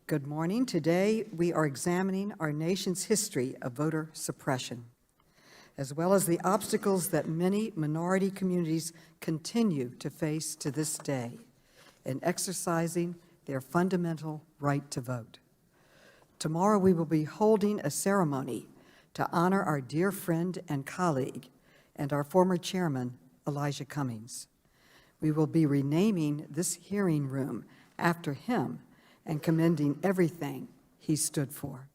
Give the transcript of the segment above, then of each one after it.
Good morning. Today we are examining our nation's history of voter suppression, as well as the obstacles that many minority communities continue to face to this day in exercising their fundamental right to vote. Tomorrow we will be holding a ceremony to honor our dear friend and colleague and our former chairman, Elijah Cummings. We will be renaming this hearing room after him and commending everything he stood for.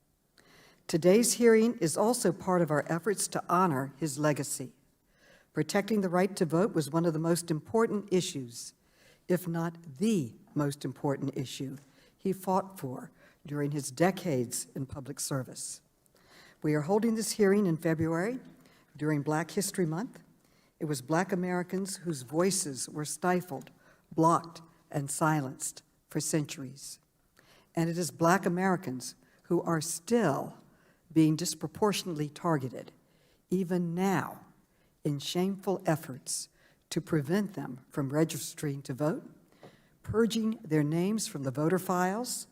Today's hearing is also part of our efforts to honor his legacy. Protecting the right to vote was one of the most important issues, if not the most important issue, he fought for during his decades in public service. We are holding this hearing in February during Black History Month. It was Black Americans whose voices were stifled, blocked, and silenced for centuries. And it is Black Americans who are still being disproportionately targeted, even now, in shameful efforts to prevent them from registering to vote, purging their names from the voter files,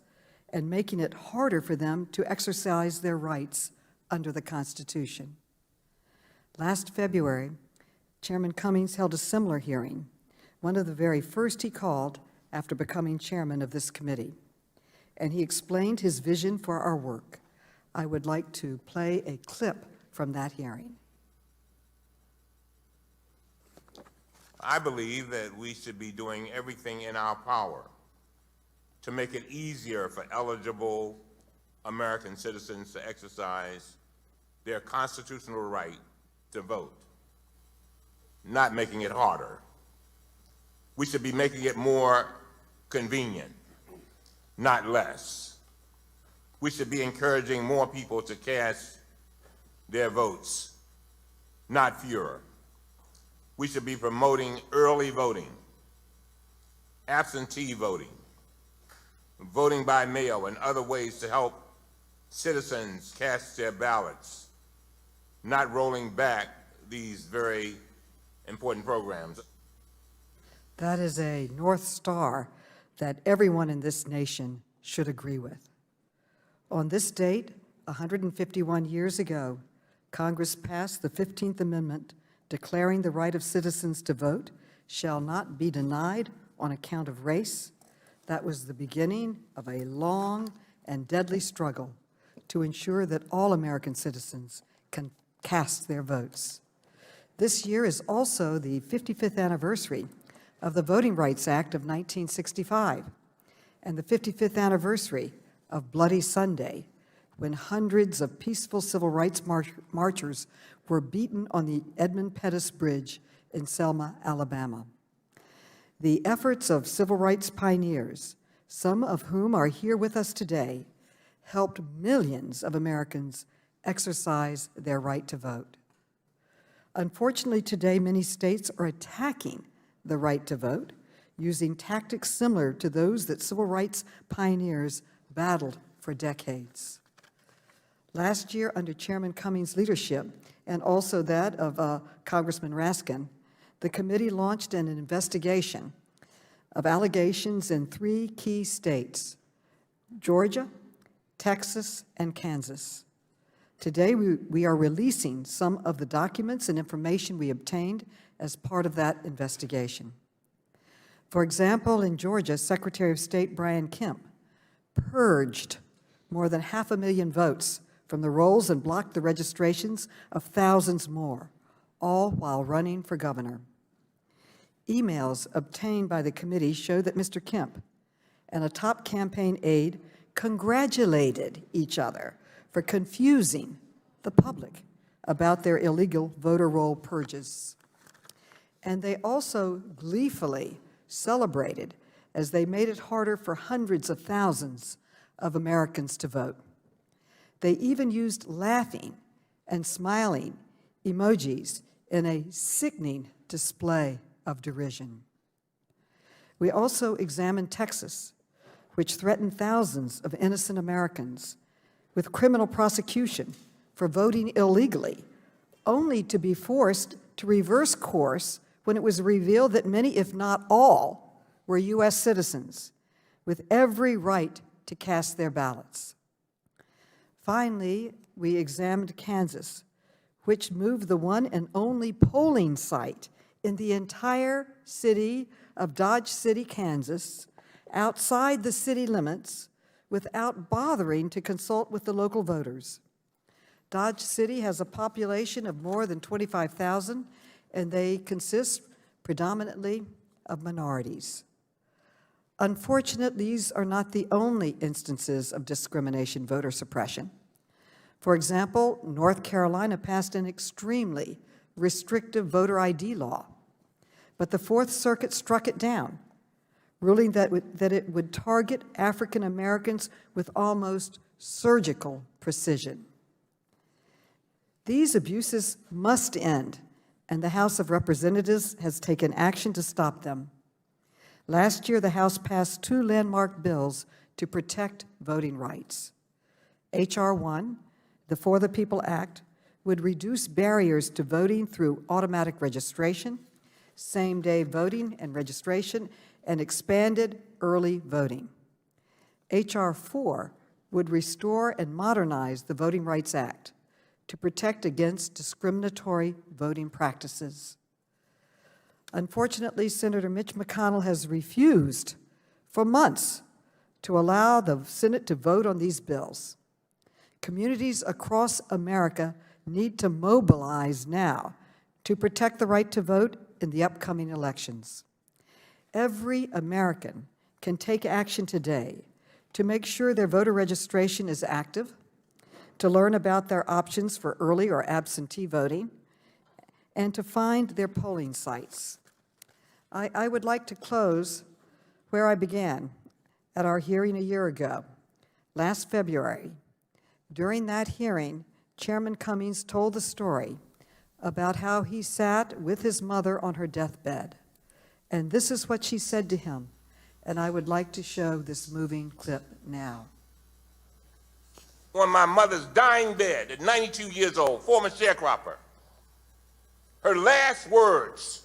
and making it harder for them to exercise their rights under the Constitution. Last February, Chairman Cummings held a similar hearing, one of the very first he called after becoming chairman of this committee, and he explained his vision for our work. I would like to play a clip from that hearing. I believe that we should be doing everything in our power to make it easier for eligible American citizens to exercise their constitutional right to vote, not making it harder. We should be making it more convenient, not less. We should be encouraging more people to cast their votes, not fewer. We should be promoting early voting, absentee voting, voting by mail, and other ways to help citizens cast their ballots, not rolling back these very important programs. That is a North Star that everyone in this nation should agree with. On this date, 151 years ago, Congress passed the 15th Amendment declaring the right of citizens to vote shall not be denied on account of race. That was the beginning of a long and deadly struggle to ensure that all American citizens can cast their votes. This year is also the 55th anniversary of the Voting Rights Act of 1965 and the 55th anniversary of Bloody Sunday, when hundreds of peaceful civil rights marchers were beaten on the Edmund Pettus Bridge in Selma, Alabama. The efforts of civil rights pioneers, some of whom are here with us today, helped millions of Americans exercise their right to vote. Unfortunately, today, many states are attacking the right to vote, using tactics similar to those that civil rights pioneers battled for decades. Last year, under Chairman Cummings' leadership, and also that of Congressman Raskin, the committee launched an investigation of allegations in 3 key states: Georgia, Texas, and Kansas. Today, we are releasing some of the documents and information we obtained as part of that investigation. For example, in Georgia, Secretary of State Brian Kemp purged more than 500,000 votes from the rolls and blocked the registrations of thousands more, all while running for governor. Emails obtained by the committee show that Mr. Kemp and a top campaign aide congratulated each other for confusing the public about their illegal voter roll purges. And they also gleefully celebrated as they made it harder for hundreds of thousands of Americans to vote. They even used laughing and smiling emojis in a sickening display of derision. We also examined Texas, which threatened thousands of innocent Americans with criminal prosecution for voting illegally, only to be forced to reverse course when it was revealed that many, if not all, were U.S. citizens with every right to cast their ballots. Finally, we examined Kansas, which moved the one and only polling site in the entire city of Dodge City, Kansas, outside the city limits without bothering to consult with the local voters. Dodge City has a population of more than 25,000, and they consist predominantly of minorities. Unfortunately, these are not the only instances of discrimination voter suppression. For example, North Carolina passed an extremely restrictive voter ID law, but the Fourth Circuit struck it down, ruling that it would target African Americans with almost surgical precision. These abuses must end, and the House of Representatives has taken action to stop them. Last year, the House passed 2 landmark bills to protect voting rights. H.R. 1, the For the People Act, would reduce barriers to voting through automatic registration, same-day voting and registration, and expanded early voting. H.R. 4 would restore and modernize the Voting Rights Act to protect against discriminatory voting practices. Unfortunately, Senator Mitch McConnell has refused for months to allow the Senate to vote on these bills. Communities across America need to mobilize now to protect the right to vote in the upcoming elections. Every American can take action today to make sure their voter registration is active, to learn about their options for early or absentee voting, and to find their polling sites. I would like to close where I began, at our hearing a year ago, last February. During that hearing, Chairman Cummings told the story about how he sat with his mother on her deathbed. And this is what she said to him, and I would like to show this moving clip now. On my mother's dying bed at 92 years old, former sharecropper, her last words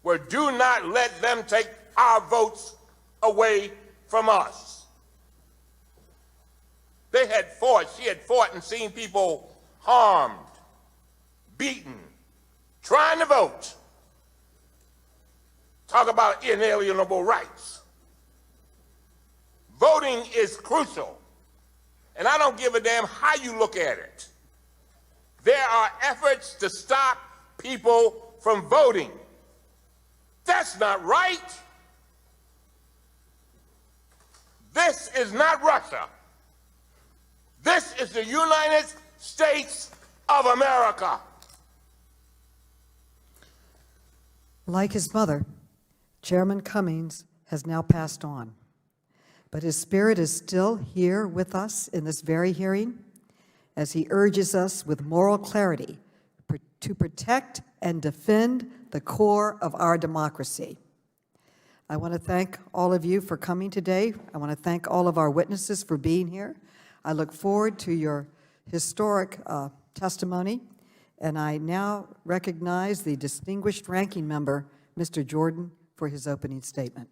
were, "Do not let them take our votes away from us." She had fought and seen people harmed, beaten, trying to vote. Talk about inalienable rights. Voting is crucial, and I don't give a damn how you look at it. There are efforts to stop people from voting. That's not right. This is not Russia. This is the United States of America. Like his mother, Chairman Cummings has now passed on, but his spirit is still here with us in this very hearing as he urges us with moral clarity to protect and defend the core of our democracy. I want to thank all of you for coming today. I want to thank all of our witnesses for being here. I look forward to your historic testimony, and I now recognize the distinguished ranking member, Mr. Jordan, for his opening statement.